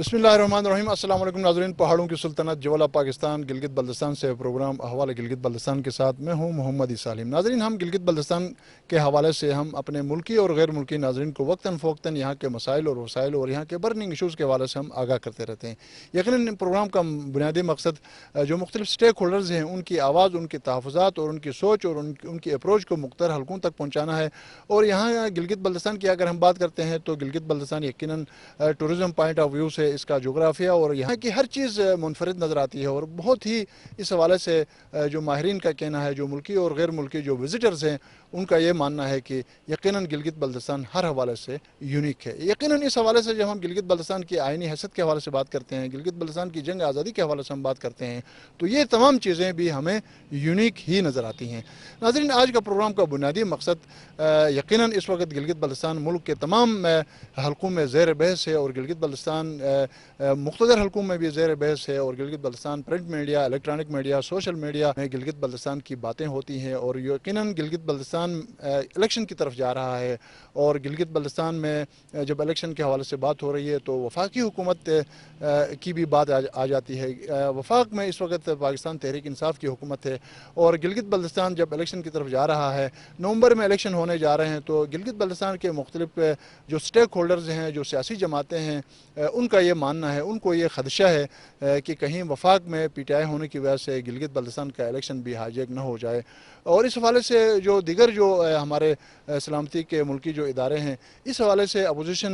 बिस्मिल्लाहिर्रहमानिर्रहीम। अस्सलाम वालेकुम नाज़रीन। पहाड़ों की सुल्तनत जवला पाकिस्तान गिलगित बल्तिस्तान से प्रोग्राम अहवाल गिलगित बल्तिस्तान के साथ मैं हूं मोहम्मद इसालिम। नाज़रीन, हम गिलगित बल्तिस्तान के हवाले से हम अपने मुल्की और गैर मुल्की नाज़रीन को वक्तन फ़ोक्तन यहाँ के मसाइल और वसाइल और यहाँ के बर्निंग इशूज़ के हवाले से हम आगाह करते रहते हैं। यकीनन प्रोग्राम का बुनियादी मकसद जो मुख्तलिफ स्टेक होल्डर्स हैं उनकी आवाज़, उनके तहफ़्फ़ुज़ात और उनकी सोच और उनकी अप्रोच को मुख्तलिफ हलकों तक पहुँचाना है। और यहाँ गिलगित बल्तिस्तान की अगर हम बात करते हैं तो गिलगित बल्तिस्तान यकीनन टूरिज़म पॉइंट ऑफ व्यू से इसका जोग्राफिया और यहाँ की हर चीज़ मुनफरिद नज़र आती है। और बहुत ही इस हवाले से जो माहिरीन का कहना है, जो मुल्की और गैर मुल्की जो विज़िटर्स हैं, उनका ये मानना है कि यकीनन गिलगित बल्तिस्तान हर हवाले से यूनिक है। यकीनन इस हवाले से जब हम गिलगित बल्तिस्तान की आइनी हैसियत के हवाले से बात करते हैं, गिलगित बल्तिस्तान की जंग आज़ादी के हवाले से हम बात करते हैं, तो ये तमाम चीज़ें भी हमें यूनिक ही नज़र आती हैं। नाज़रीन, आज का प्रोग्राम का बुनियादी मकसद यकीनन इस वक्त गिलगित बल्तिस्तान मुल्क के तमाम हलकों में ज़ेर बहस है और गिलगित बल्तिस्तान मुख्तलिफ हलकों में भी ज़ेर बहस है। और Gilgit Baltistan print media, electronic media, social media में गिलगित बल्तिस्तान की बातें होती हैं। और यकीनन गिलगित बल्तिस्तान इलेक्शन की तरफ जा रहा है। और गिलगित बल्तिस्तान में जब इलेक्शन के हवाले से बात हो रही है तो वफाकी हुकूमत की भी बात आ जाती है। वफाक में इस वक्त पाकिस्तान तहरीक इंसाफ की हुकूमत है। और गिलगित बल्तिस्तान जब इलेक्शन की तरफ जा रहा है, नवंबर में इलेक्शन होने जा रहे हैं, तो गिलगित बल्तिस्तान के मुख्तलिफ जो स्टेक होल्डर्स हैं, जो सियासी जमातें हैं, उनका ये मानना है, उनको ये खदशा है कि कहीं वफाक में PTI होने की वजह से गिलगित बल्तिस्तान का इलेक्शन भी हाईजैक न हो जाए। और इस हवाले से जो दिगर जो हमारे सलामती के मुल्की जो इदारे हैं, इस हवाले से अपोजिशन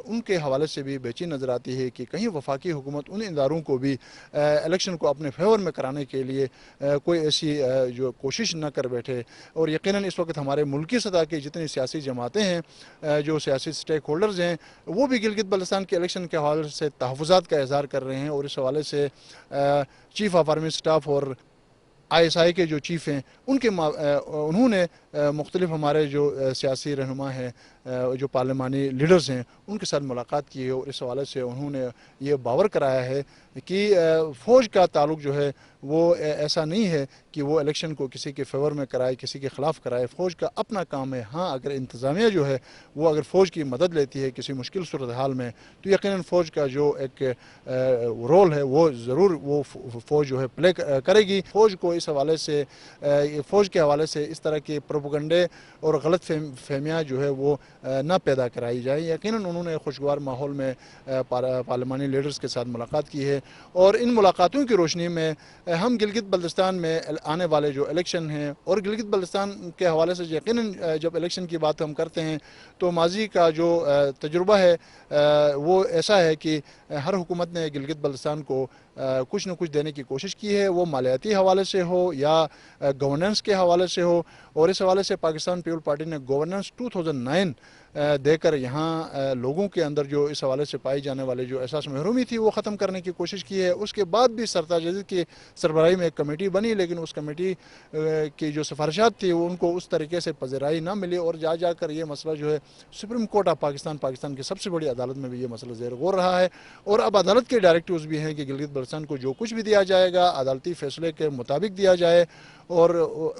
उनके हवाले से भी बेचैन नज़र आती है कि कहीं वफाकी हुकूमत उन इदारों को भी इलेक्शन को अपने फेवर में कराने के लिए कोई ऐसी जो कोशिश न कर बैठे। और यकीनन इस वक्त हमारे मुल्की सतह की जितनी सियासी जमातें हैं, जो सियासी स्टेक होल्डर्स हैं, वो भी गिलगित बल्तिस्तान के इलेक्शन के हवाले से तहफ़्फ़ुज़ात का इज़हार कर रहे हैं। और इस हवाले से चीफ़ ऑफ आर्मी स्टाफ और ISI के जो चीफ़ हैं उन्होंने मुख्तलिफ हमारे जो सियासी रहनुमा हैं, जो पार्लिमानी लीडर्स हैं, उनके साथ मुलाकात की है। और इस हवाले से उन्होंने ये बावर कराया है कि फ़ौज का ताल्लुक़ जो है वो ऐसा नहीं है कि वो इलेक्शन को किसी के फेवर में कराए, किसी के ख़िलाफ़ कराए। फ़ौज का अपना काम है। हाँ, अगर इंतज़ामिया जो है वो अगर फ़ौज की मदद लेती है किसी मुश्किल सूरत हाल में, तो यकीनन फ़ौज का जो एक रोल है वो ज़रूर वो फ़ौज जो है प्ले करेगी। फ़ौज को इस हवाले से फ़ौज के हवाले से इस तरह के प्रोपेगेंडे और गलत फहमियाँ जो है वो न पैदा कराई जाए। यकीनन उन्होंने खुशगवार माहौल में पार्लिमानी लीडर्स के साथ मुलाकात की है। और इन मुलाकातों की रोशनी में हम गिलगित बल्तिस्तान में आने वाले जो इलेक्शन हैं और गिलगित बल्तिस्तान के हवाले से यकीनन जब इलेक्शन की बात हम करते हैं तो माजी का जो तजुर्बा है वो ऐसा है कि हर हुकूमत ने गिलगित बल्तिस्तान को कुछ न कुछ देने की कोशिश की है, वो मालियाती हवाले से हो या गवर्नेंस के हवाले से हो। और इस हवाले से पाकिस्तान पीपल पार्टी ने गवर्नेंस 2009 देकर यहाँ लोगों के अंदर जो इस हवाले से पाई जाने वाले जो एहसास महरूमी थी वो ख़त्म करने की कोशिश की है। उसके बाद भी सरताज अजीज़ की सरबराही में एक कमेटी बनी, लेकिन उस कमेटी की जो सिफारिशात थी वो उनको उस तरीके से पज़राई ना मिली। और जाकर ये मसला जो है सुप्रीम कोर्ट ऑफ पाकिस्तान की सबसे बड़ी अदालत में भी ये मसला ज़ेर गौर रहा है। और अब अदालत के डायरेक्टिव्स भी हैं कि गिलगित बल्तिस्तान को जो कुछ भी दिया जाएगा अदालती फ़ैसले के मुताबिक दिया जाए। और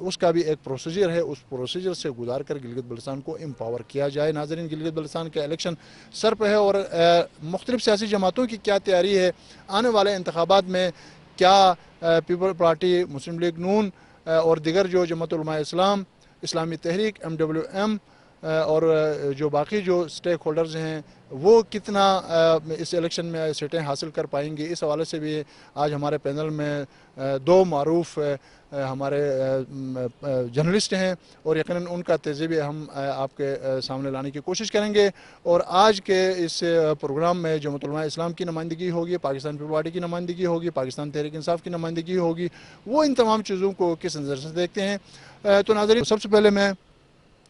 उसका भी एक प्रोसीजर है, उस प्रोसीजर से गुजार कर गिलगित बल्तिस्तान को एम्पावर किया जाए। नाज़रीन, गिलगित बल्तिस्तान का इलेक्शन सर पे है और मुख्तलिफ सियासी जमातों की क्या तैयारी है, आने वाले इंतखाबात में क्या पीपल पार्टी, मुस्लिम लीग नून और दिगर जो जमात उलमा इस्लाम, इस्लामी तहरीक, MWM और जो बाकी जो स्टेक होल्डर्स हैं वो कितना इस इलेक्शन में सीटें हासिल कर पाएंगे, इस हवाले से भी आज हमारे पैनल में दो मारूफ हमारे जर्नलिस्ट हैं और यकीनन उनका तज़िया हम आपके सामने लाने की कोशिश करेंगे। और आज के इस प्रोग्राम में जमात उलमा इस्लाम की नुमाइंदगी होगी, पाकिस्तान पीपल पार्टी की नुमाइंदगी होगी, पाकिस्तान तहरीक इंसाफ की नुमाइंदगी होगी। वो इन तमाम चीज़ों को किस नज़र से देखते हैं। तो नाज़रीन, सबसे पहले मैं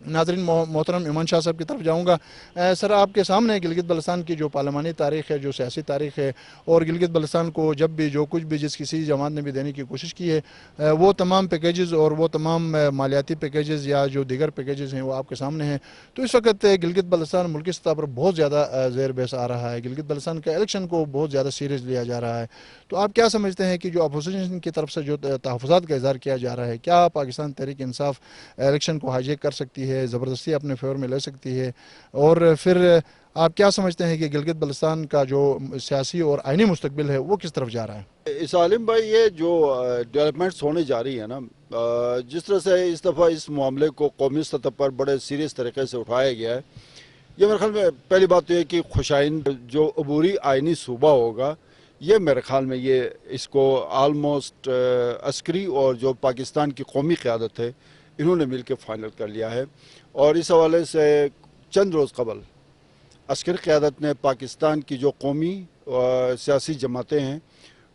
नाज़रीन मोहतरम ईमान शाह साहब की तरफ जाऊँगा। सर, आपके सामने गिलगित बल्तिस्तान की जो पार्लिमानी तारीख़ है, जो सियासी तारीख़ है, और गिलगित बल्तिस्तान को जब भी जो कुछ भी जिस किसी जमात ने भी देने की कोशिश की है वो तमाम पैकेजेस और वो तमाम मालियाती पैकेजेस या जो दीगर पैकेजेस हैं वो आपके सामने हैं। तो इस वक्त गिलगित बल्तिस्तान मुल्की सतह पर बहुत ज़्यादा ज़ेर बहस आ रहा है, गिलगित बल्तिस्तान के इलेक्शन को बहुत ज़्यादा सीरियस लिया जा रहा है। तो आप क्या समझते हैं कि जो अपोजिशन की तरफ से जो तहफ़्फ़ुज़ात का इज़हार किया जा रहा है, क्या पाकिस्तान तहरीक इंसाफ इलेक्शन को हाईजैक कर सकती सकती है, ज़बरदस्ती अपने फेवर में ले सकती है, और फिर आप क्या समझते हैं कि गिलगित बल्तिस्तान का जो सियासी और आइनी मुस्तकबिल है वो किस तरफ जा रहा है? सालिम भाई, ये जो डेवलपमेंट्स होने जा रही है ना, जिस तरह से इस दफ़ा इस मामले को कौमी सतह पर बड़े सीरियस तरीके से उठाया गया है, ये मेरे ख्याल में पहली बात तो ये कि खुशाइन जो अबूरी आइनी सूबा होगा, ये मेरे ख्याल में ये इसको आलमोस्ट अस्करी और जो पाकिस्तान की कौमी क़यादत है इन्होंने मिल के फाइनल कर लिया है। और इस हवाले से चंद रोज़ कबल अस्करी क़यादत ने पाकिस्तान की जो कौमी सियासी जमातें हैं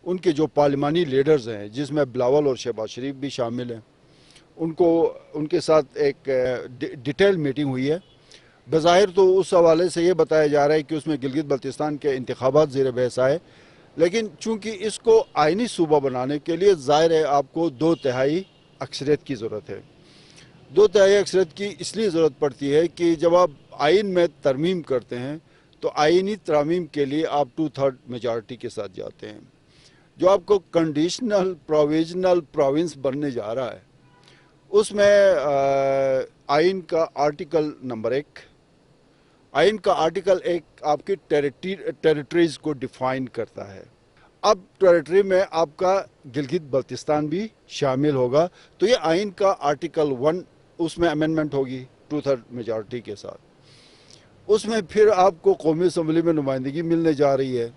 उनके जो पार्लिमानी लीडर्स हैं, जिसमें बिलावल और शहबाज शरीफ भी शामिल हैं, उनके साथ एक डिटेल मीटिंग हुई है। बज़ाहिर तो उस हवाले से ये बताया जा रहा है कि उसमें गिलगित बल्तिस्तान के इंतखाबात ज़ेर बहस आए, लेकिन चूँकि इसको आइनी सूबा बनाने के लिए ज़ाहिर है आपको 2/3 अक्सरियत की ज़रूरत है। 2/3 अक्सरियत की इसलिए ज़रूरत पड़ती है कि जब आप आइन में तरमीम करते हैं तो आइनी तरमीम के लिए आप 2/3 मेजॉरिटी के साथ जाते हैं। जो आपको कंडीशनल प्रोविजनल प्रोविंस बनने जा रहा है उसमें आइन का आर्टिकल नंबर 1 आपकी टेरिटरीज को डिफाइन करता है। अब टेरिटरी में आपका गिलगित बल्तिस्तान भी शामिल होगा, तो ये आइन का आर्टिकल 1 उसमें अमेंडमेंट होगी 2/3 मेजॉरिटी के साथ। उसमें फिर आपको कौमी असम्बली में नुमाइंदगी मिलने जा रही है,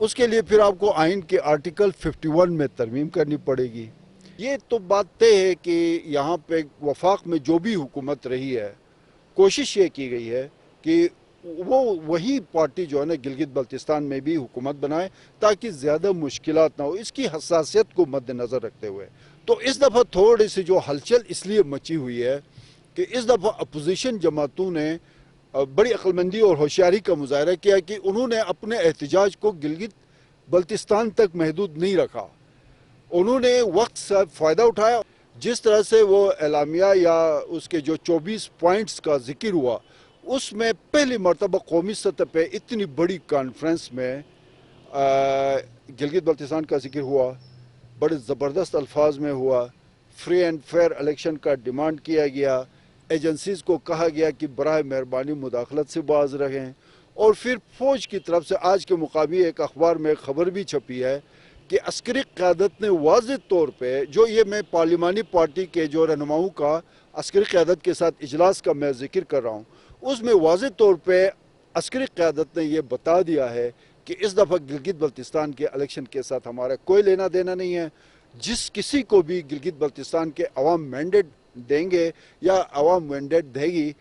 उसके लिए फिर आपको आइन के आर्टिकल 51 में तरमीम करनी पड़ेगी। ये तो बात तय है कि यहाँ पे वफाक में जो भी हुकूमत रही है, कोशिश ये की गई है कि वो वही पार्टी जो है ना गिलगित बल्तिस्तान में भी हुकूमत बनाए ताकि ज़्यादा मुश्किलात ना हो, इसकी हसासियत को मद्देनज़र रखते हुए। तो इस दफ़ा थोड़ी सी जो हलचल इसलिए मची हुई है कि इस दफ़ा अपोजिशन जमातों ने बड़ी अक्लमंदी और होशियारी का मुजाहरा किया कि उन्होंने अपने एहतजाज को गिलगित बल्तिस्तान तक महदूद नहीं रखा। उन्होंने वक्त से फ़ायदा उठाया। जिस तरह से वो एलामिया या उसके जो 24 पॉइंट्स का जिक्र हुआ, उसमें पहली मरतबा कौमी सतह पे इतनी बड़ी कॉन्फ्रेंस में गिलगित बल्तिस्तान का जिक्र हुआ, बड़े ज़बरदस्त अल्फाज में हुआ। फ्री एंड फेयर इलेक्शन का डिमांड किया गया, एजेंसीज़ को कहा गया कि बराए मेहरबानी मुदाखलत से बाज रहें। और फिर फ़ौज की तरफ से आज के मुकाबले एक अखबार में खबर भी छपी है कि अस्करी क़यादत ने वाज़ेह तौर पे, जो ये मैं पार्लिमानी पार्टी के जो रहनुमाओं का अस्करी क़यादत के साथ इजलास का मैं जिक्र कर रहा हूँ, उसमें वाज़ेह तौर पे अस्करी क़यादत ने यह बता दिया है कि इस दफ़ा गिलगित बल्तिस्तान के इलेक्शन के साथ हमारा कोई लेना देना नहीं है। जिस किसी को भी गिलगित बल्तिस्तान के अवाम मैंडेट देंगे या अवाम मैंडेट देगी,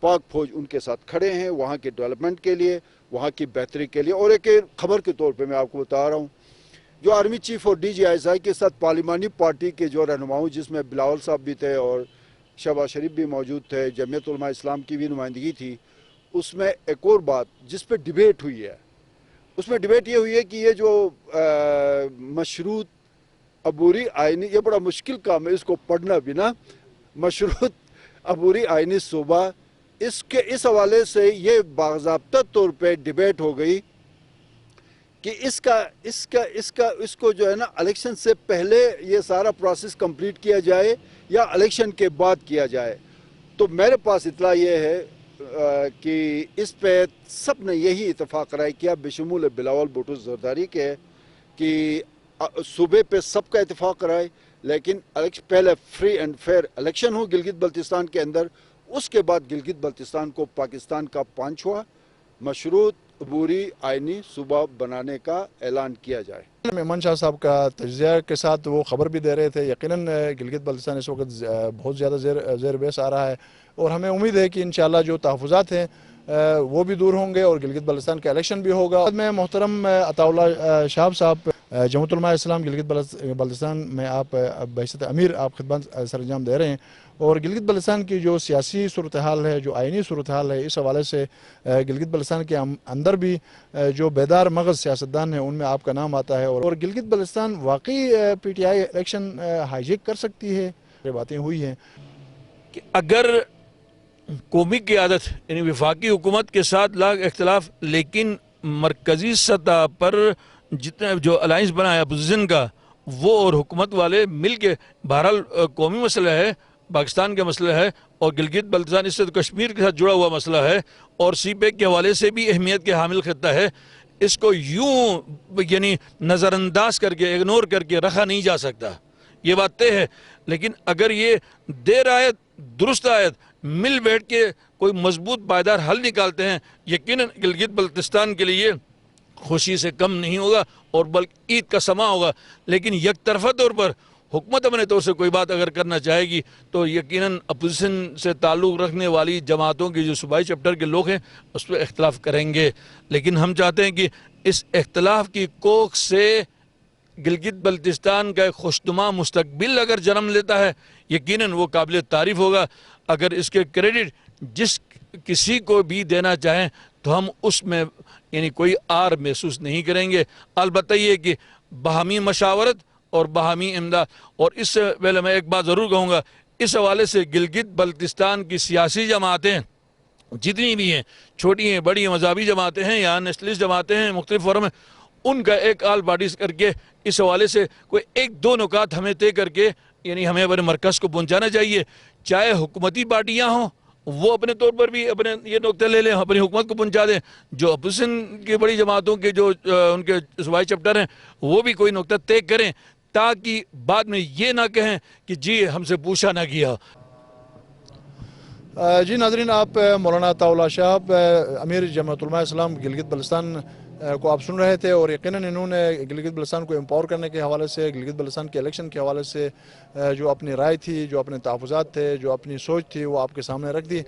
पाक फौज उनके साथ खड़े हैं वहाँ के डेवलपमेंट के लिए, वहाँ की बेहतरी के लिए। और एक खबर के तौर पे मैं आपको बता रहा हूँ, जो आर्मी चीफ और DGI के साथ पार्लिमानी पार्टी के जो रहनुमाओं, जिसमें बिलावल साहब भी थे और शहबाज शरीफ भी मौजूद थे, जमीयत उलमा इस्लाम की भी नुमाइंदगी थी, उसमें एक और बात जिस पर डिबेट हुई है, उसमें डिबेट ये हुई है कि ये जो मशरूत अबूरी आइनी, ये बड़ा मुश्किल काम है इसको पढ़ना भी ना, मशरूत अबूरी आइनी सूबा, इसके इस हवाले से ये बाज़ाब्ता तौर पे डिबेट हो गई कि इसको जो है ना इलेक्शन से पहले ये सारा प्रोसेस कंप्लीट किया जाए या इलेक्शन के बाद किया जाए। तो मेरे पास इतला ये है कि इस पे सब ने यही इतफाक़ राय किया बेशुमाल बिलावल भुट्टो ज़रदारी के कि सूबे पे सबका इतफाक़ राय, लेकिन पहले फ्री एंड फेयर इलेक्शन हो गिलगित बल्तिस्तान के अंदर, उसके बाद गिलगित बल्तिस्तान को पाकिस्तान का 5वां मशरूत अबूरी आइनी सूबा बनाने का ऐलान किया जाए। मेमन शाह साहब का तज्ज़िया के साथ वो ख़बर भी दे रहे थे, यकीनन गिलगित बल्तिस्तान इस वक्त बहुत ज़्यादा ज़ेर बहस आ रहा है और हमें उम्मीद है कि इंशाअल्लाह जो तहफ़्फ़ुज़ात हैं वो भी दूर होंगे और गिलगित बल्तिस्तान का इलेक्शन भी होगा। मैं मोहतरम अताउल्लाह शाह साहब, जमात उलमा इस्लाम गिलगित बल्तिस्तान में आप बहसत अमीर आप खिदमत सरंजाम दे रहे हैं और गिलगित बल्तिस्तान की जो सियासी सूरत हाल है, जो आइनी सूरत हाल है, इस हवाले से गिलगित बल्तिस्तान के अंदर भी जो बेदार मगज़ सियासतदान हैं उनमें आपका नाम आता है। और गिलगित बल्तिस्तान वाकई PTI इलेक्शन हाईजेक कर सकती है, ये बातें हुई हैं कि अगर कौमी क़यादत यानी वफाकी हुकूमत के साथ लाख इख्तलाफ, लेकिन मरकज़ी सतह पर जितने जो अलाइंस बना है अपोजिशन का, वो और हुकूमत वाले मिल के, बहरहाल कौमी मसला है, پاکستان کا مسئلہ ہے اور گلگت بلتستان اس سے تو کشمیر کے ساتھ جڑا ہوا مسئلہ ہے اور سی پیک کے حوالے سے بھی اہمیت کے حامل خطہ ہے. اس کو یوں یعنی نظر انداز کر کے اگنور کر کے رکھا نہیں جا سکتا, یہ بات طے ہے. لیکن اگر یہ دیر آیت درست آیت مل بیٹھ کے کوئی مضبوط پائیدار حل نکالتے ہیں, یقیناً گلگت بلتستان کے لیے خوشی سے کم نہیں ہوگا اور بلکہ عید کا سما ہوگا. لیکن یک طرفہ طور پر حکومت اپنے طور سے کوئی بات اگر کرنا چاہے گی تو یقیناً اپوزیشن سے تعلق رکھنے والی جماعتوں کی جو صوبائی چیپٹر کے لوگ ہیں اس پہ اختلاف کریں گے. لیکن ہم چاہتے ہیں کہ اس اختلاف کی کوکھ سے گلگت بلتستان کا ایک خوشنما مستقبل اگر جنم لیتا ہے یقیناً وہ قابل تعریف ہوگا. اگر اس کے کریڈٹ جس کسی کو بھی دینا چاہیں تو ہم اس میں یعنی کوئی آر محسوس نہیں کریں گے. البتہ یہ کہ باہمی مشاورت اور باہمی امداد, اور اس سے پہلے میں ایک بات ضرور کہوں گا, اس حوالے سے گلگت بلتستان کی سیاسی جماعتیں جتنی بھی ہیں, چھوٹی ہیں بڑی ہیں, مذہبی جماعتیں ہیں یا نیشنلسٹ جماعتیں ہیں, مختلف فورم ہیں, ان کا ایک آل پارٹیز کر کے اس حوالے سے کوئی ایک دو نکات ہمیں طے کر کے یعنی ہمیں اپنے مرکز کو پہنچانا چاہیے. چاہے حکومتی پارٹیاں ہوں وہ اپنے طور پر بھی اپنے یہ نقطے لے لیں, اپنی حکومت کو پہنچا دیں. جو اپوزیشن کی بڑی جماعتوں کے جو ان کے صوبائی چیپٹر ہیں وہ بھی کوئی نقطہ طے کریں تاکہ بعد میں یہ نہ کہیں کہ جی ہم سے پوچھا نہ کیا. جی ناظرین, آپ مولانا عطا اللہ شاہ امیر جماعت علماء اسلام گلگت بلتستان کو آپ سن رہے تھے, اور یقیناً انہوں نے گلگت بلتستان کو امپاور کرنے کے حوالے سے, گلگت بلتستان کے الیکشن کے حوالے سے جو اپنی رائے تھی, جو اپنے تحفظات تھے, جو اپنی سوچ تھی وہ آپ کے سامنے رکھ دی.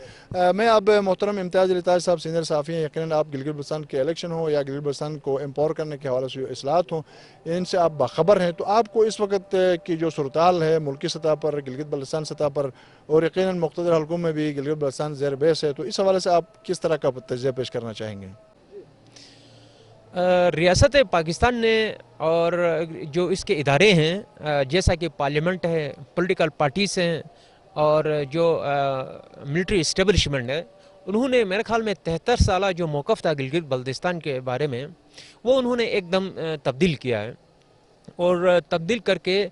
میں اب محترم امتیاز علی تاج صاحب سینئر صحافی ہیں, یقیناً آپ گلگت بلتستان کے الیکشن ہوں یا گلگت بلتستان کو امپاور کرنے کے حوالے سے جو اصلاحات ہوں ان سے آپ باخبر ہیں, تو آپ کو اس وقت کی جو صورتحال ہے ملکی سطح پر, گلگت بلتستان سطح پر اور یقیناً مقتدر حلقوں میں بھی گلگت بلتستان زیر بحث ہے, تو اس حوالے سے آپ کس طرح کا تجزیہ پیش کرنا چاہیں گے؟ ریاست پاکستان نے اور جو اس کے ادارے ہیں جیسا کہ پارلیمنٹ ہے, پولیٹیکل پارٹیز ہیں اور جو ملٹری اسٹیبلشمنٹ ہے, انہوں نے میرے خیال میں 73 سالہ جو موقف تھا گلگت بلتستان کے بارے میں وہ انہوں نے ایک دم تبدیل کیا ہے, اور تبدیل کر کے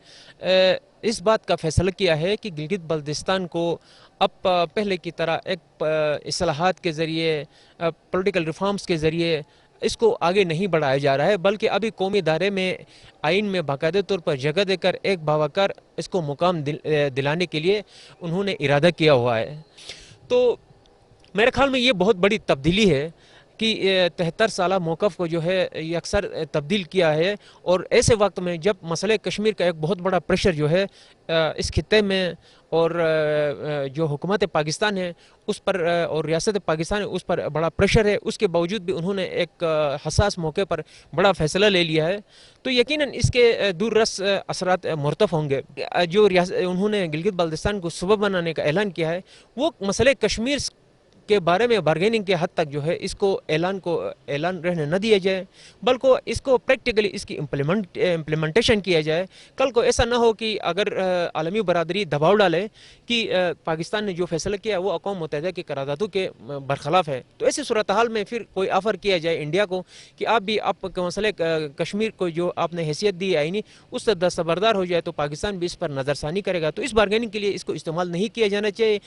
اس بات کا فیصلہ کیا ہے کہ گلگت بلتستان کو اب پہلے کی طرح ایک اصلاحات کے ذریعے, پولیٹیکل ریفارمز کے ذریعے اس کو آگے نہیں بڑھایا جا رہا ہے, بلکہ ابھی قومی ادارے میں آئین میں باقاعدہ طور پر جگہ دے کر ایک باوقار اس کو مقام دلانے کے لیے انہوں نے ارادہ کیا ہوا ہے. تو میرے خیال میں یہ بہت بڑی تبدیلی ہے کہ 73 سالہ موقف کو جو ہے یہ اکثر تبدیل کیا ہے, اور ایسے وقت میں جب مسئلہ کشمیر کا ایک بہت بڑا پریشر جو ہے اس خطے میں اور جو حکومت پاکستان ہے اس پر اور ریاست پاکستان ہے اس پر بڑا پریشر ہے, اس کے باوجود بھی انہوں نے ایک حساس موقع پر بڑا فیصلہ لے لیا ہے, تو یقیناً اس کے دور رس اثرات مرتب ہوں گے. جو انہوں نے گلگت بلتستان کو صوبہ بنانے کا اعلان کیا ہے وہ مسئلہ کشمیر کے بارے میں بارگیننگ کے حد تک جو ہے اس کو اعلان رہنے نہ دیا جائے, بلکہ اس کو پریکٹیکلی اس کی امپلیمنٹیشن کیا جائے. کل کو ایسا نہ ہو کہ اگر عالمی برادری دباؤ ڈالے کہ پاکستان نے جو فیصلہ کیا وہ اقوام متحدہ کے قراردادوں کے برخلاف ہے, تو ایسی صورتحال میں پھر کوئی آفر کیا جائے انڈیا کو کہ آپ بھی آپ کے مسئلے کشمیر کو جو آپ نے حیثیت دی آئینی اس سے دستبردار ہو جائے, تو پاکستان بھی اس پر نظر ثانی کرے گا. تو اس بارگیننگ کے لیے اس کو استعمال نہیں کیا جانا چاہیے.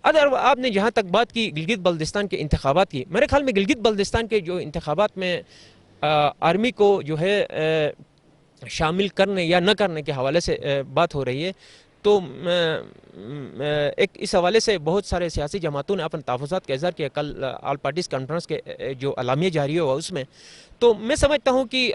اگر آپ نے جہاں تک بات کی گلگت بلتستان کے انتخابات کی, میرے خیال میں گلگت بلتستان کے جو انتخابات میں آرمی کو جو ہے شامل کرنے یا نہ کرنے کے حوالے سے بات ہو رہی ہے, تو ایک اس حوالے سے بہت سارے سیاسی جماعتوں نے اپنے تحفظات کا اظہار کیا. کل آل پارٹیز کانفرنس کے جو اعلامیہ جاری ہوا اس میں, تو میں سمجھتا ہوں کہ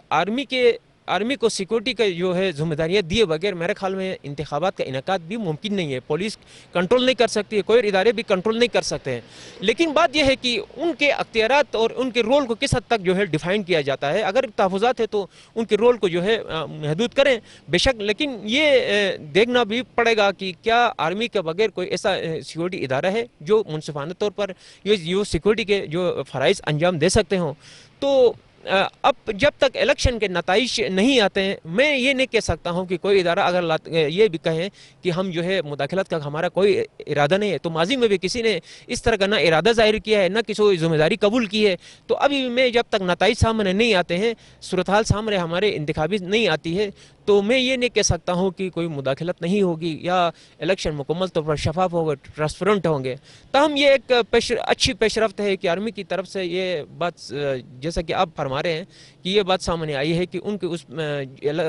آرمی کو سیکورٹی کا جو ہے ذمہ داریاں دیے بغیر میرے خیال میں انتخابات کا انعقاد بھی ممکن نہیں ہے. پولیس کنٹرول نہیں کر سکتی ہے, کوئی ادارے بھی کنٹرول نہیں کر سکتے ہیں, لیکن بات یہ ہے کہ ان کے اختیارات اور ان کے رول کو کس حد تک جو ہے ڈیفائن کیا جاتا ہے. اگر تحفظات ہے تو ان کے رول کو جو ہے محدود کریں بے شک, لیکن یہ دیکھنا بھی پڑے گا کہ کیا آرمی کے بغیر کوئی ایسا سیکورٹی ادارہ ہے جو منصفانہ طور پر یہ سیکورٹی کے جو فرائض انجام دے سکتے ہوں. تو اب جب تک الیکشن کے نتائج نہیں آتے ہیں میں یہ نہیں کہہ سکتا ہوں کہ کوئی ادارہ اگر یہ بھی کہیں کہ ہم جو ہے مداخلت کا ہمارا کوئی ارادہ نہیں ہے، تو ماضی میں بھی کسی نے اس طرح کا نہ ارادہ ظاہر کیا ہے نہ کسی ذمہ داری قبول کی ہے. تو ابھی میں جب تک نتائج سامنے نہیں آتے ہیں، صورتحال سامنے ہمارے انتخابی نہیں آتی ہے، تو میں یہ نہیں کہہ سکتا ہوں کہ کوئی مداخلت نہیں ہوگی یا الیکشن مکمل طور پر شفاف ہوگا، ٹرانسپیرنٹ ہوں گے. تاہم یہ ایک اچھی پیش رفت ہے کہ آرمی کی طرف سے یہ بات جیسا کہ آپ فرما رہے ہیں کہ یہ بات سامنے آئی ہے کہ ان کی اس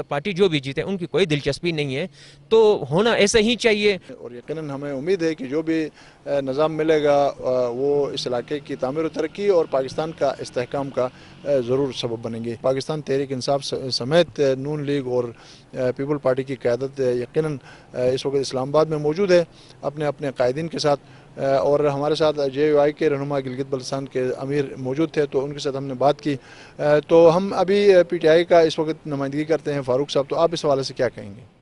پارٹی جو بھی جیتے ان کی کوئی دلچسپی نہیں ہے، تو ہونا ایسا ہی چاہیے. اور یقیناً ہمیں امید ہے کہ جو بھی نظام ملے گا وہ اس علاقے کی تعمیر و ترقی اور پاکستان کا استحکام کا ضرور سبب بنیں گے. پاکستان تحریک انصاف سمیت نون لیگ اور پیپل پارٹی کی قیادت یقیناً اس وقت اسلام آباد میں موجود ہے اپنے قائدین کے ساتھ، اور ہمارے ساتھ JUI کے رہنما گلگت بلتستان کے امیر موجود تھے، تو ان کے ساتھ ہم نے بات کی. تو ہم ابھی PTI کا اس وقت نمائندگی کرتے ہیں فاروق صاحب، تو آپ اس حوالے سے کیا کہیں گے؟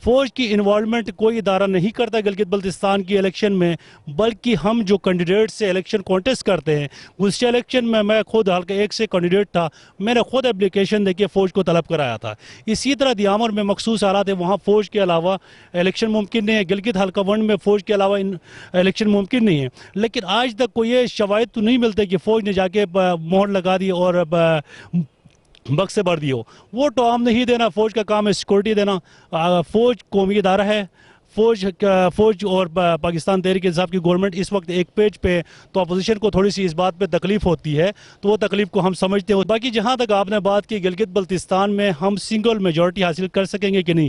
فوج کی انوالومنٹ کوئی ادارہ نہیں کرتا گلگت بلتستان کی الیکشن میں، بلکہ ہم جو کینڈیڈیٹ سے الیکشن کانٹیسٹ کرتے ہیں، گزشتہ الیکشن میں خود حلقہ 1 سے کینڈیڈیٹ تھا، میں نے خود اپلیکیشن دے کے فوج کو طلب کرایا تھا. اسی طرح دیامر میں مخصوص حالات ہے، وہاں فوج کے علاوہ الیکشن ممکن نہیں ہے. گلگت حلقہ 1 میں فوج کے علاوہ الیکشن ممکن نہیں ہے. لیکن آج تک کوئی یہ شواہد تو نہیں ملتے کہ فوج نے جا کے مہر لگا دی اور بکس سے بھر دی ہو. وہ تو عام نہیں دینا، فوج کا کام ہے سیکورٹی دینا. فوج قومی ادارہ ہے. فوج اور پاکستان تحریک انصاف کی گورنمنٹ اس وقت ایک پیج پہ، تو اپوزیشن کو تھوڑی سی اس بات پہ تکلیف ہوتی ہے، تو وہ تکلیف کو ہم سمجھتے ہیں. باقی جہاں تک آپ نے بات کی گلگت بلتستان میں ہم سنگل میجورٹی حاصل کر سکیں گے کہ نہیں،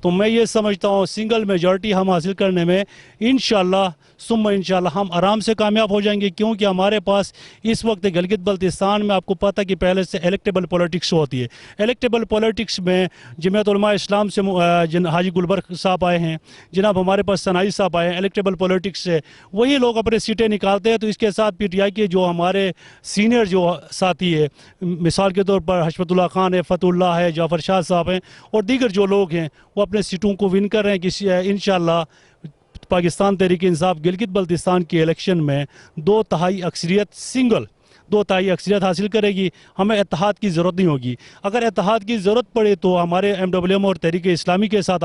تو میں یہ سمجھتا ہوں سنگل میجورٹی ہم حاصل کرنے میں انشاءاللہ ثم انشاءاللہ ہم آرام سے کامیاب ہو جائیں گے، کیونکہ ہمارے پاس اس وقت گلگت بلتستان میں آپ کو پتہ کہ پہلے سے الیکٹیبل پولیٹکس ہوتی ہے. الیکٹیبل پولیٹکس میں جمعیت علماء اسلام سے حاجی گلبرگ صاحب آئے ہیں، جناب ہمارے پاس ثنائی صاحب آئے ہیں. الیکٹیبل پولیٹکس سے وہی لوگ اپنے سیٹیں نکالتے ہیں. تو اس کے ساتھ PTI کے جو ہمارے سینئر جو ساتھی ہے، مثال کے طور پر حشمت اللہ خان ہے، فتح اللہ ہے، جعفر شاہ صاحب ہیں، اور دیگر جو لوگ ہیں وہ اپنے سیٹوں کو ون کر رہے ہیں کہ انشاءاللہ پاکستان تحریک انصاف گلگت بلتستان کی الیکشن میں 2/3 اکثریت سنگل 2/3 اکثریت حاصل کرے گی. ہمیں اتحاد کی ضرورت نہیں ہوگی. اگر اتحاد کی ضرورت پڑے تو ہمارے MWM اور تحریک اسلامی کے ساتھ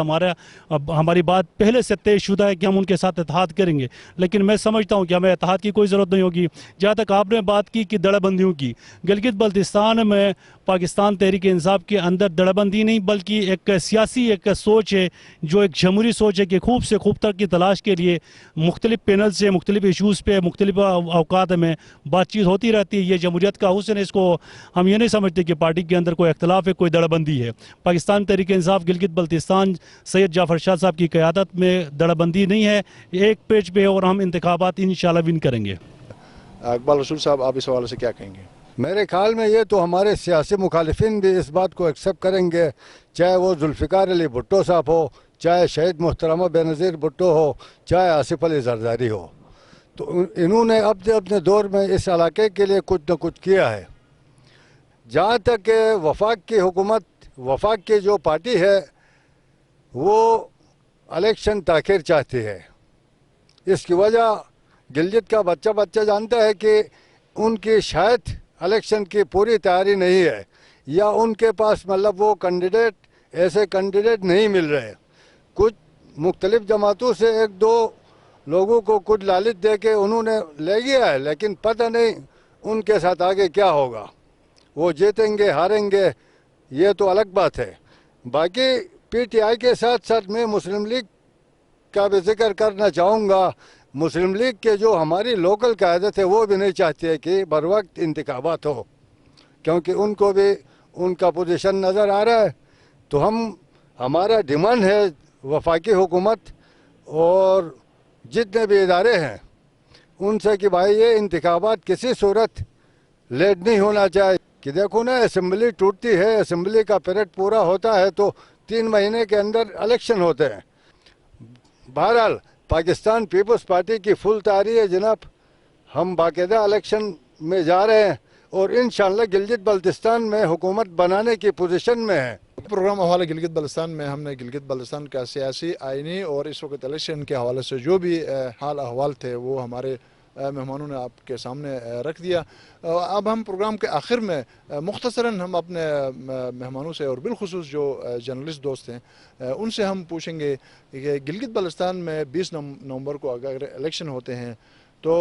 ہماری بات پہلے سے طے شدہ ہے کہ ہم ان کے ساتھ اتحاد کریں گے. لیکن میں سمجھتا ہوں کہ ہمیں اتحاد کی کوئی ضرورت نہیں ہوگی. جہاں تک آپ نے بات کی کہ دڑ بندیوں کی، گلگت بلتستان میں پاکستان تحریک انصاف کے اندر دڑ بندی نہیں، بلکہ ایک سیاسی ایک سوچ ہے، جو ایک جمہوری سوچ ہے کہ خوب سے خوب تر کی تلاش کے لیے مختلف پینل سے مختلف ایشوز پہ مختلف اوقات میں بات چیت ہوتی رہتی ہے. یہ جمہوریت کا حسن ہے. اس کو ہم یہ نہیں سمجھتے کہ پارٹی کے اندر کوئی اختلاف ہے، کوئی دڑ بندی ہے. پاکستان تحریک انصاف گلگت بلتستان سید جعفر شاہ صاحب کی قیادت میں دڑ بندی نہیں ہے، ایک پیج پہ، اور ہم انتخابات انشاءاللہ ون کریں گے. اقبال رسول صاحب، آپ اس حوالے سے کیا کہیں گے؟ میرے خیال میں یہ تو ہمارے سیاسی مخالفین بھی اس بات کو ایکسیپٹ کریں گے، چاہے وہ ذوالفقار علی بھٹو صاحب ہو، چاہے شہید محترمہ بینظیر بھٹو ہو، چاہے آصف علی زرداری ہو. تو انہوں نے اپنے دور میں اس علاقے کے لیے کچھ نہ کچھ کیا ہے. جہاں تک کہ وفاق کی حکومت، وفاق کی جو پارٹی ہے وہ الیکشن تاخیر چاہتی ہے. اس کی وجہ گلگت کا بچہ جانتا ہے کہ ان کی شاید الیکشن کی پوری تیاری نہیں ہے، یا ان کے پاس مطلب وہ ایسے کینڈیڈیٹ نہیں مل رہے. کچھ مختلف جماعتوں سے 1-2 لوگوں کو کچھ لالچ دے کے انہوں نے لے گیا ہے، لیکن پتہ نہیں ان کے ساتھ آگے کیا ہوگا. وہ جیتیں گے ہاریں گے یہ تو الگ بات ہے. باقی PTI کے ساتھ ساتھ میں مسلم لیگ کا بھی ذکر کرنا چاہوں گا. مسلم لیگ کے جو ہماری لوکل قیادت ہے وہ بھی نہیں چاہتی ہے کہ بر وقت انتخابات ہو، کیونکہ ان کو بھی ان کا پوزیشن نظر آ رہا ہے. تو ہمارا ڈیمانڈ ہے وفاقی حکومت اور جتنے بھی ادارے ہیں ان سے کہ بھائی یہ انتخابات کسی صورت لیٹ نہیں ہونا چاہیے. کہ دیکھو نا، اسمبلی ٹوٹتی ہے، اسمبلی کا پیریڈ پورا ہوتا ہے تو 3 مہینے کے اندر الیکشن ہوتے ہیں. بہرحال پاکستان پیپلز پارٹی کی فل تیاری ہے جناب. ہم باقاعدہ الیکشن में जा रहे हैं और इंशाअल्लाह गिलगित बल्तिस्तान में हुकूमत बनाने की पोजीशन में है। प्रोग्राम हवाले गिलगित बल्तिस्तान में हमने गिलगित बल्तिस्तान का सियासी, आइनी और इस वक्त इलेक्शन के हवाले से जो भी हाल अहवाल थे वो हमारे मेहमानों ने आपके सामने रख दिया। अब हम प्रोग्राम के आखिर में मुख्तसरन हम अपने मेहमानों से और बिलखुसूस जो जर्नलिस्ट दोस्त हैं उनसे हम पूछेंगे कि गिलगित बल्तिस्तान में 20 नवंबर को अगर इलेक्शन होते हैं तो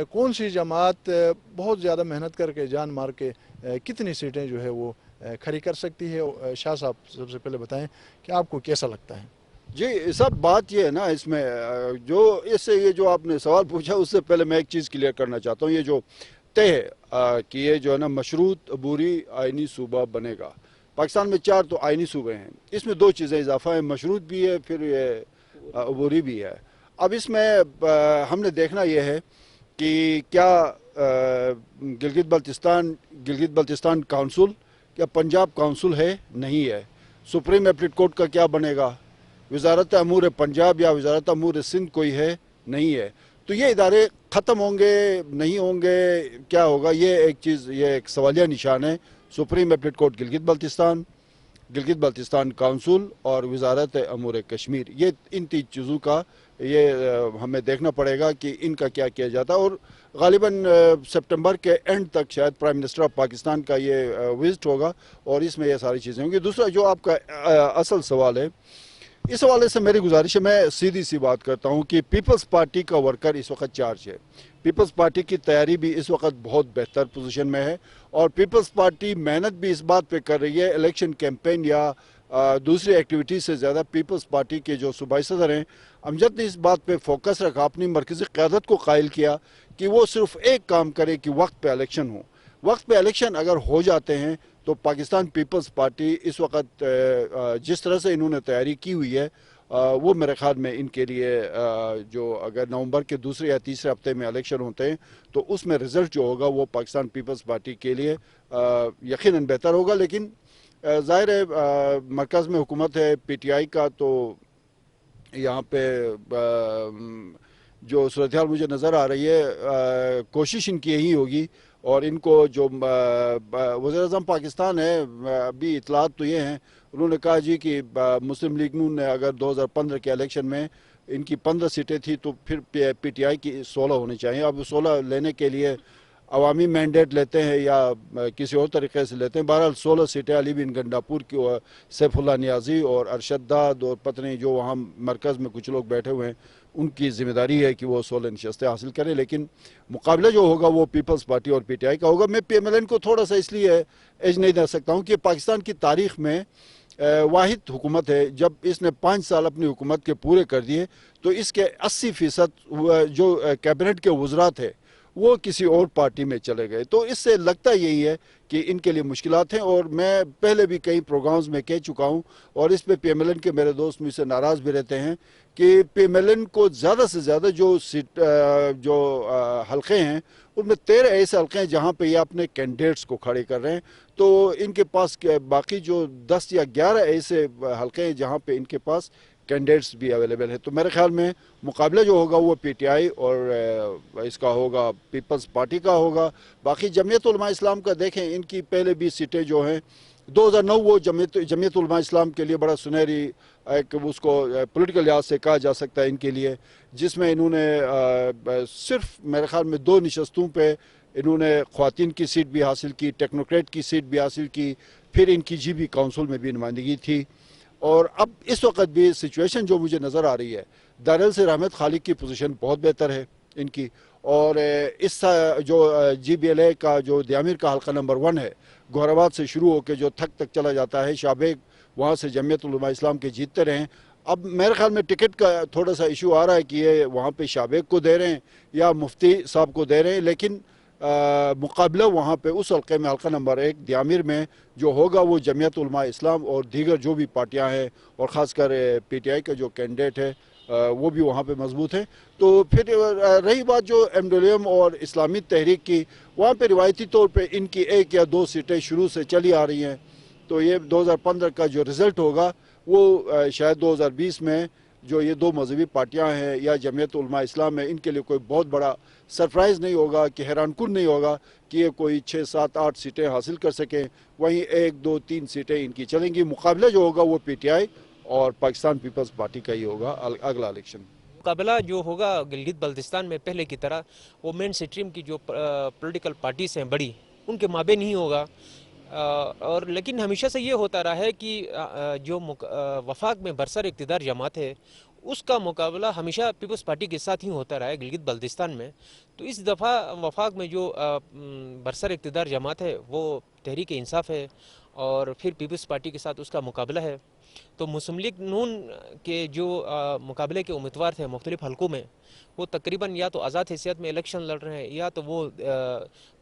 कौन सी जमात बहुत ज़्यादा मेहनत करके जान मार के कितनी सीटें जो है वो खड़ी कर सकती है। शाह साहब सबसे पहले बताएं कि आपको कैसा लगता है। जी, सब बात ये है ना इसमें जो इससे ये जो आपने सवाल पूछा उससे पहले मैं एक चीज़ क्लियर करना चाहता हूँ। ये जो तय है कि ये जो है ना मशरूत अबूरी आइनी सूबा बनेगा। पाकिस्तान में 4 तो आइनी सूबे हैं, इसमें 2 चीज़ें इजाफा है, मशरूत भी है फिर ये अबूरी भी है। अब इसमें हमने देखना ये है कि क्या गिलगित बल्तिस्तान काउंसिल क्या पंजाब काउंसिल है, नहीं है। सुप्रीम एपीलेट कोर्ट का क्या बनेगा, वजारत अमूर पंजाब या वजारत अमूर सिंध कोई है, नहीं है। तो ये इदारे ख़त्म होंगे नहीं होंगे, क्या होगा, ये एक चीज़, ये एक सवालिया निशान है। Supreme appellate court Gilgit Baltistan council और वजारत अमूर कश्मीर, ये इन 3 चीज़ों का ये हमें देखना पड़ेगा कि इनका क्या किया जाता है। और गालिबन सितंबर के एंड तक शायद प्राइम मिनिस्टर ऑफ पाकिस्तान का ये विजिट होगा और इसमें ये सारी चीज़ें होंगी। दूसरा जो आपका असल सवाल है, इस हवाले से मेरी गुजारिश है, मैं सीधी सी बात करता हूँ कि पीपल्स पार्टी का वर्कर इस वक्त चार्ज है। पीपल्स पार्टी की तैयारी भी इस वक्त बहुत बेहतर पोजीशन में है और पीपल्स पार्टी मेहनत भी इस बात पे कर रही है, इलेक्शन कैंपेन या दूसरी एक्टिविटीज़ से ज़्यादा पीपल्स पार्टी के जो सूबाई सदर हैं अमजद ने इस बात पे फोकस रखा, अपनी मरकज़ी क़यादत को कायल किया कि वो सिर्फ एक काम करे कि वक्त पे इलेक्शन हो। वक्त पे इलेक्शन अगर हो जाते हैं तो पाकिस्तान पीपल्स पार्टी इस वक्त जिस तरह से इन्होंने तैयारी की हुई है वो मेरे ख्याल में इनके लिए जो अगर नवंबर के दूसरे या तीसरे हफ्ते में इलेक्शन होते हैं तो उसमें रिज़ल्ट जो होगा वो पाकिस्तान पीपल्स पार्टी के लिए यकीनन बेहतर होगा। लेकिन ज़ाहिर है मरकज़ में हुकूमत है PTI का, तो यहाँ पे जो सूरत हाल मुझे नज़र आ रही है कोशिश इनकी यही होगी और इनको जो वज़ीर-ए-आज़म पाकिस्तान है अभी इतलात तो ये हैं, उन्होंने कहा जी कि मुस्लिम लीग नून ने अगर 2015 के इलेक्शन में इनकी 15 सीटें थी तो फिर PTI की 16 होनी चाहिए। अब 16 लेने के लिए अवामी मैंडेट लेते हैं या किसी और तरीके से लेते हैं। बहरहाल 16 सीटें अली बिन गंडापुर की और सैफुल्लाह नियाज़ी और अरशद दाद और पत्नी जो वहाँ मरकज़ में कुछ लोग बैठे हुए हैं उनकी ज़िम्मेदारी है कि वो 16 नशस्तें हासिल करें। लेकिन मुकाबला जो होगा वो पीपल्स पार्टी और PTI का होगा। मैं PMLN को थोड़ा सा इसलिए एज नहीं दे सकता हूँ कि पाकिस्तान की तारीख़ में वाहिद हुकूमत है, जब इसने 5 साल अपनी हुकूमत के पूरे कर दिए तो इसके 80% जो कैबिनेट के वज़रा थे वो किसी और पार्टी में चले गए। तो इससे लगता यही है कि इनके लिए मुश्किलात हैं और मैं पहले भी कई प्रोग्राम्स में कह चुका हूं और इस पे PMLN के मेरे दोस्त मुझसे नाराज़ भी रहते हैं कि PMLN को ज़्यादा से ज़्यादा जो हल्के हैं उनमें 13 ऐसे हल्के हैं जहां पे ये अपने कैंडिडेट्स को खड़े कर रहे हैं। तो इनके पास बाकी जो 10 या 11 ऐसे हल्के हैं जहाँ पे इनके पास कैंडिडेट्स भी अवेलेबल है। तो मेरे ख्याल में मुकाबला जो होगा वो PTI और इसका होगा पीपल्स पार्टी का होगा। बाकी जमीयत उलमा इस्लाम का देखें, इनकी पहले 20 सीटें जो हैं 2009 वो जमीयत उलमा इस्लाम के लिए बड़ा सुनहरी एक उसको पॉलिटिकल लिहाज से कहा जा सकता है इनके लिए, जिसमें इन्होंने सिर्फ मेरे ख्याल में 2 नशस्तों पे इन्होंने ख्वातीन की सीट भी हासिल की, टेक्नोक्रेट की सीट भी हासिल की, फिर इनकी GB काउंसिल में भी नुमाइंदगी थी। और अब इस वक्त भी सिचुएशन जो मुझे नज़र आ रही है, दारुल से रहमत खालिक की पोजीशन बहुत बेहतर है इनकी। और इस जो GBLA का जो दियामिर का हल्का नंबर 1 है, गोहराबाद से शुरू होकर जो थक तक चला जाता है, शाबेग वहाँ से जमीयत उलमा इस्लाम के जीतते रहे। अब मेरे ख्याल में टिकट का थोड़ा सा इशू आ रहा है कि ये वहाँ पे शाबेग को दे रहे हैं या मुफ्ती साहब को दे रहे हैं, लेकिन मुकाबला वहाँ पे उस हल्के में हल्का नंबर 1 दियामिर में जो होगा वो जमीयत उलमा इस्लाम और दीगर जो भी पार्टियाँ हैं और ख़ासकर PTI का जो कैंडिडेट है वो भी वहाँ पे मजबूत है। तो फिर रही बात जो MWM और इस्लामी तहरीक की, वहाँ पे रिवायती तौर पे इनकी 1 या 2 सीटें शुरू से चली आ रही हैं। तो ये 2015 का जो रिज़ल्ट होगा वो शायद 2020 में जो ये 2 मजहबी पार्टियाँ हैं या जमीयत उलमा इस्लाम है, इनके लिए कोई बहुत बड़ा सरप्राइज़ नहीं होगा कि हैरान कुन नहीं होगा कि ये कोई 6, 7, 8 सीटें हासिल कर सकें। वहीं 1, 2, 3 सीटें इनकी चलेंगी। मुकाबला जो होगा वो PTI और पाकिस्तान पीपल्स पार्टी का ही होगा अगला इलेक्शन। मुकाबला जो होगा गिलगित बल्तिस्तान में पहले की तरह वो मेन स्ट्रीम की जो पॉलिटिकल पार्टीज हैं बड़ी, उनके माबेन ही होगा। और लेकिन हमेशा से ये होता रहा है कि जो वफाक में बरसर इक़्तिदार जमात है उसका मुकाबला हमेशा पीपल्स पार्टी के साथ ही होता रहा है गिलगित बल्तिस्तान में। तो इस दफ़ा वफाक में जो बरसर इक़्तिदार जमात है वो तहरीक इंसाफ है और फिर पीपल्स पार्टी के साथ उसका मुकाबला है। तो मुस्लिम लीग नून के जो मुकाबले के उम्मीदवार थे मुख्तलिफ हलकों में, वो तकरीबन या तो आज़ाद हैसियत में इलेक्शन लड़ रहे हैं या तो वो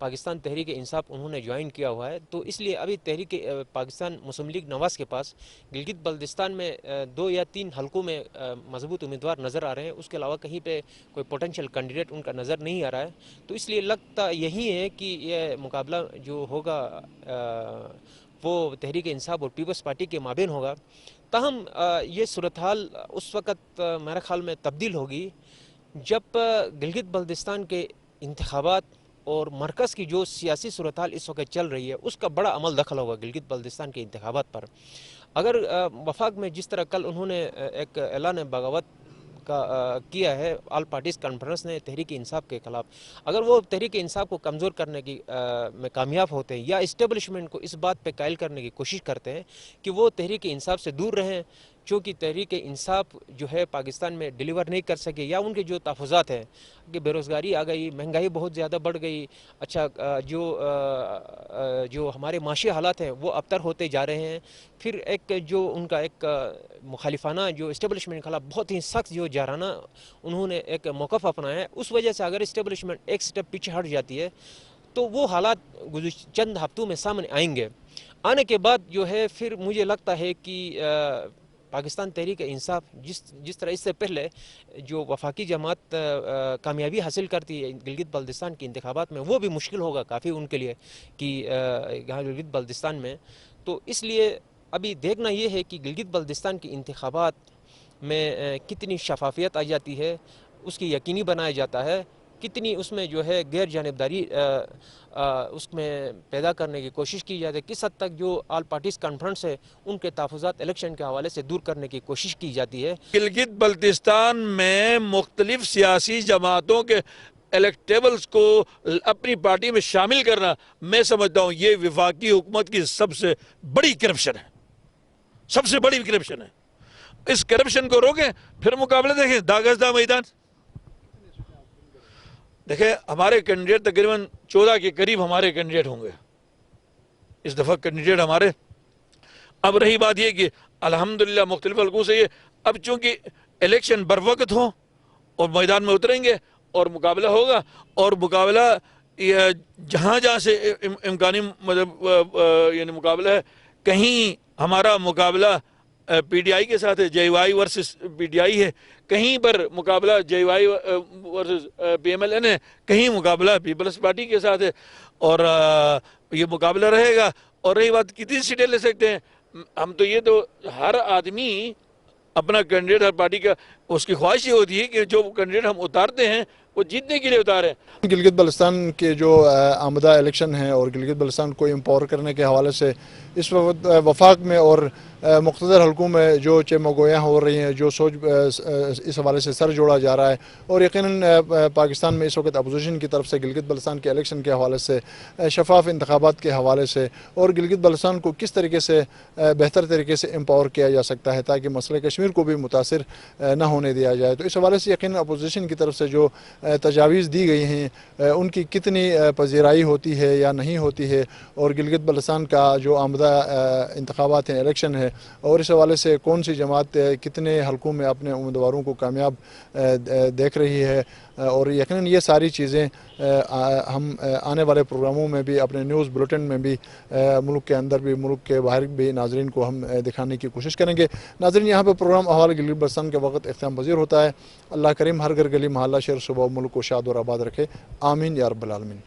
पाकिस्तान तहरीक इंसाफ उन्होंने ज्वाइन किया हुआ है। तो इसलिए अभी तहरीक पाकिस्तान मुस्लिम लीग नवाज़ के पास गिलगित बल्तिस्तान में 2 या 3 हलकों में मजबूत उम्मीदवार नज़र आ रहे हैं। उसके अलावा कहीं पे कोई पोटेंशियल कैंडिडेट उनका नज़र नहीं आ रहा है। तो इसलिए लगता यही है कि यह मुकाबला जो होगा वो तहरीक इंसाफ और पीपल्स पार्टी के माबेन होगा। ताहम ये सूरत हाल उस वक़्त मेरे ख्याल में तब्दील होगी जब गिलगित बल्तिस्तान के इंतखाबात और मरकज़ की जो सियासी सूरत हाल इस वक्त चल रही है उसका बड़ा अमल दखल होगा गिलगित बल्तिस्तान के इंतखाबात पर। अगर वफाक में जिस तरह कल उन्होंने एक ऐलान बगावत का किया है ऑल पार्टीज़ कॉन्फ्रेंस ने तहरीक इंसाफ के ख़िलाफ़, अगर वो तहरीक इंसाफ को कमज़ोर करने की में कामयाब होते हैं या इस्टेब्लिशमेंट को इस बात पे कायल करने की कोशिश करते हैं कि वो तहरीक इंसाफ से दूर रहें, चूँकि तहरीक इंसाफ जो है पाकिस्तान में डिलीवर नहीं कर सके या उनके जो तहफ़्फ़ुज़ात हैं कि बेरोज़गारी आ गई, महंगाई बहुत ज़्यादा बढ़ गई, अच्छा जो हमारे माशी हालात हैं वो अबतर होते जा रहे हैं, फिर एक जो उनका एक मुखालिफाना जो इस्टेब्लिशमेंट के खिलाफ बहुत ही सख्त जो जाराना उन्होंने एक मौक़िफ़ अपनाया है, उस वजह से अगर इस्टेब्लिशमेंट एक स्टेप पीछे हट जाती है तो वो हालात चंद हफ्तों में सामने आएंगे। आने के बाद जो है फिर मुझे लगता है कि पाकिस्तान तहरीक इंसाफ जिस तरह इससे पहले जो वफाकी जमात कामयाबी हासिल करती है गिलगित बल्तिस्तान के इंतखाबात में, वो भी मुश्किल होगा काफ़ी उनके लिए कि यहाँ गिलगित बल्तिस्तान में। तो इसलिए अभी देखना ये है कि गिलगित बल्तिस्तान के इंतखाबात में कितनी शफाफियत आ जाती है, उसकी यकीनी बनाया जाता है, कितनी उसमें जो है गैर जानिबदारी उसमें पैदा करने की कोशिश की जाती है, किस हद तक जो ऑल पार्टीज़ कॉन्फ्रेंस है उनके तहफ़्फ़ुज़ात इलेक्शन के हवाले से दूर करने की कोशिश की जाती है। गिलगित बल्तिस्तान में मुख्तलिफ सियासी जमातों के इलेक्टेबल्स को अपनी पार्टी में शामिल करना, मैं समझता हूँ ये वफाकी हुकूमत की सबसे बड़ी करप्शन है, सबसे बड़ी करप्शन है। इस करप्शन को रोकें, फिर मुकाबले देखें दागस्दा मैदान। देखें हमारे कैंडिडेट तकरीबन 14 के करीब हमारे कैंडिडेट होंगे इस दफ़ा कैंडिडेट हमारे। अब रही बात ये कि अल्हम्दुलिल्लाह मुख्तलिफ हल्कों से ये अब चूँकि इलेक्शन बर वक्त हो और मैदान में उतरेंगे और मुकाबला होगा, और मुकाबला जहाँ जहाँ से इम्कानी मतलब यानी मुकाबला है, कहीं हमारा मुकाबला PTI के साथ है, JY वर्सेस PTI है, कहीं पर मुकाबला JY वर्सेस PMLN है, कहीं मुकाबला पीपल्स पार्टी के साथ है, और ये मुकाबला रहेगा। और रही बात कितनी सीटें ले सकते हैं, हम तो ये तो हर आदमी अपना कैंडिडेट हर पार्टी का उसकी ख्वाहिश ये होती है कि जो कैंडिडेट हम उतारते हैं वो जीतने के लिए उतारें। गिलगित बल्तिस्तान के जो आमदा इलेक्शन है और गिलगित बल्तिस्तान को एम्पावर करने के हवाले से इस वक्त वफाक में और मुख्तलिफ हलकों में जो चमगोयाँ हो रही हैं, जो सोच इस हवाले से सर जोड़ा जा रहा है, और यकीनन पाकिस्तान में इस वक्त अपोजिशन की तरफ से गिलगित बल्तिस्तान के इलेक्शन के हवाले से, शफाफ इंतखाबात के हवाले से, और गिलगित बल्तिस्तान को किस तरीके से बेहतर तरीके से एम्पावर किया जा सकता है ताकि मसले कश्मीर को भी मुतासिर न होने दिया जाए। तो इस हवाले से यकीनन अपोजिशन की तरफ से जो तजावीज़ दी गई हैं उनकी कितनी पजीराई होती है या नहीं होती है, और गिलगित बल्तिस्तान का जो आमदा इंतखाबात हैं, इलेक्शन है, और इस हवाले से कौन सी जमात कितने हलकों में अपने उम्मीदवारों को कामयाब देख रही है, और यकीनन ये सारी चीज़ें हम आने वाले प्रोग्रामों में भी, अपने न्यूज़ बुलेटिन में भी, मुल्क के अंदर भी मुल्क के बाहर भी नाजरीन को हम दिखाने की कोशिश करेंगे। नाजरीन, यहाँ पर प्रोग्राम अहवाल गिलगित बल्तिस्तान के वक्त इख्तिताम पज़ीर होता है। अल्लाह करीम हर घर गली महल्ला शहर सुबह मुल्क को शाद और आबाद रखे। आमीन या रब्बल आलमीन।